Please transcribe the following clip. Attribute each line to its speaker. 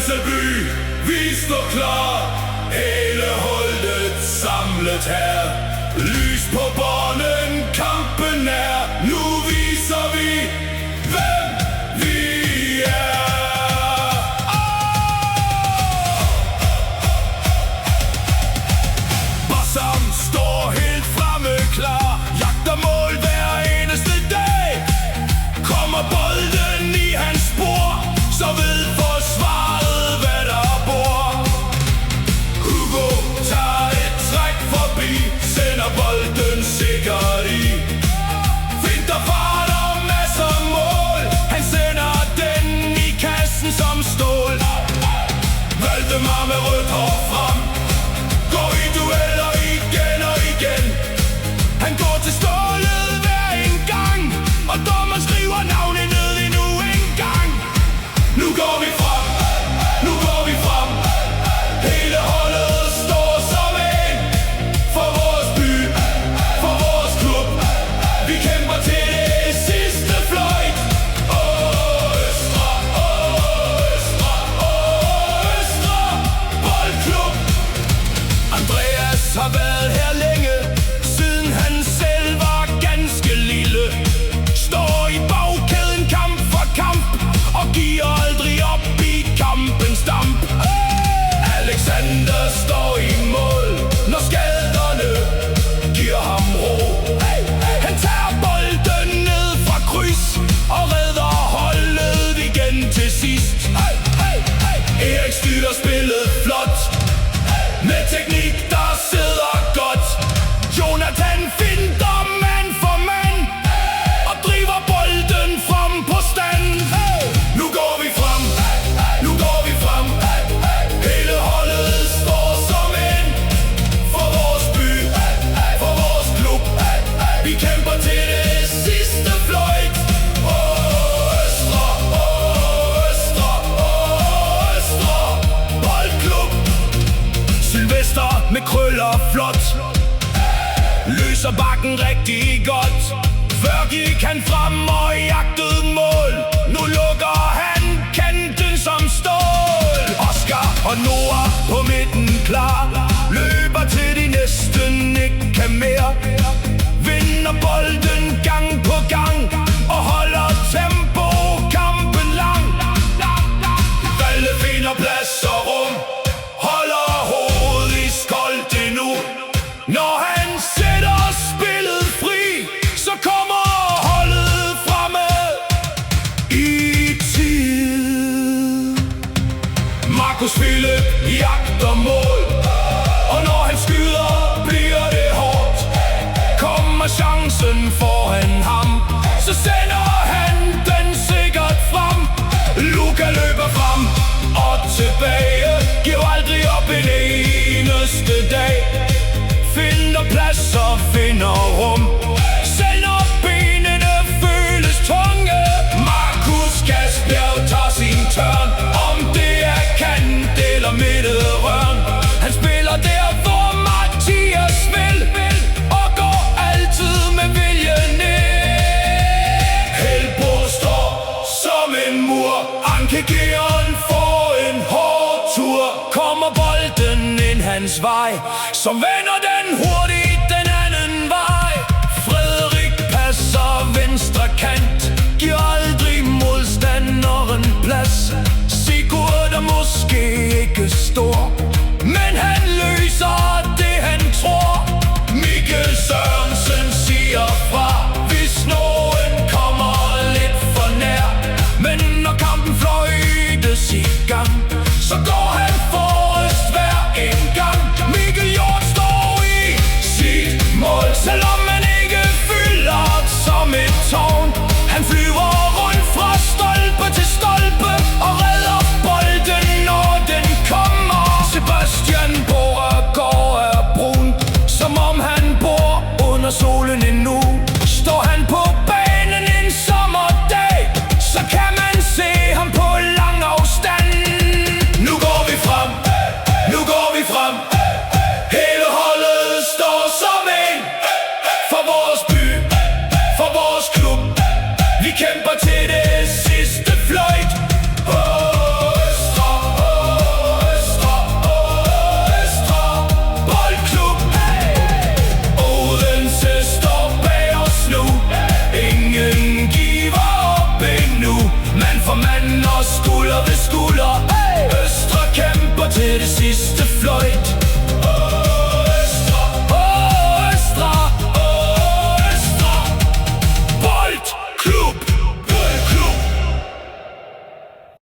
Speaker 1: Næseby, vi står klar. Hele holdet samlet her. Lys på bånden, kampen er. Nu viser vi, hvem vi er. Bassam står helt fremme klar. Jagter mål hver eneste dag. Kommer bolden i hans spor, så ved forsvaret, hvad der bor. Hugo tager et træk forbi, sender bolden sikkert i. Finter fart og masser mål, han sender den i kassen som stål. Valdemar med rødt hår frem, går i dueller igen og igen. Han går til stålet hver en gang, og dommeren skriver navnet ned endnu en gang. Nu går vi frem, nu går vi frem. Hele holdet står som en. For vores by, for vores klub. Vi kæmper til det sidste fløjt. Østre, Østre, Østre Boldklub. Andreas har været her længe, siden han selv var ganske lille. Står i bagkæden kamp for kamp, og giver aldrig op i kampens damp. Alexander står i mål, når skaderne giver ham ro. Han tager bolden ned fra kryds og redder holdet igen til sidst. Erik styrer spillet flot, med teknik der sidder godt. Jonathan finder mand for mand, og driver bolden frem på stand. Nu går vi frem, nu går vi frem. Hele holdet står som en. For vores by, for vores klub. Vi kæmper til det sidste fløjt. Østre, Østre, Østre Boldklub. Sylvester med krøller flot, løser bakken rigtig godt. Før gik han frem og jagtede mål, nu lukker han kanten som stål. Oscar og Noah på midten klar, løber til de næsten ikke kan mere. Vinder bolden gang på gang, og holder tempo kampen lang. Valle finder plads og rum, holder hovedet i skoldt endnu. Når han sætter spillet fri, så kommer holdet fremme i tid. Markus Philip jagter mål, og når han skyder, bliver det hårdt. Kommer chancen foran ham, så sender han den sikkert frem. Luka løber frem og tilbage, giver aldrig op en eneste dag. Finder plads og finder rum, selv når benene føles tunge. Markus Kasbjerg tager sin tørn, om det er kant eller midterørn. Han spiller der, hvor Mathias vil, og går altid med viljen ned. Helbro står som en mur, Anke Geon får en hård tur. Kommer bolden ind hans vej, som vender den hurtigt den anden vej. Frederik passer venstre kant, giver aldrig modstanderen plads. Sigurd er måske ikke stor, men han løser det han tror. Mikkel Sørensen siger fra, hvis nogen kommer lidt for nær. Men når kampen fløjtes i gang, så går han forrest hver en gang. Mikkel Hjort står i sit mål, selvom man ikke fylder som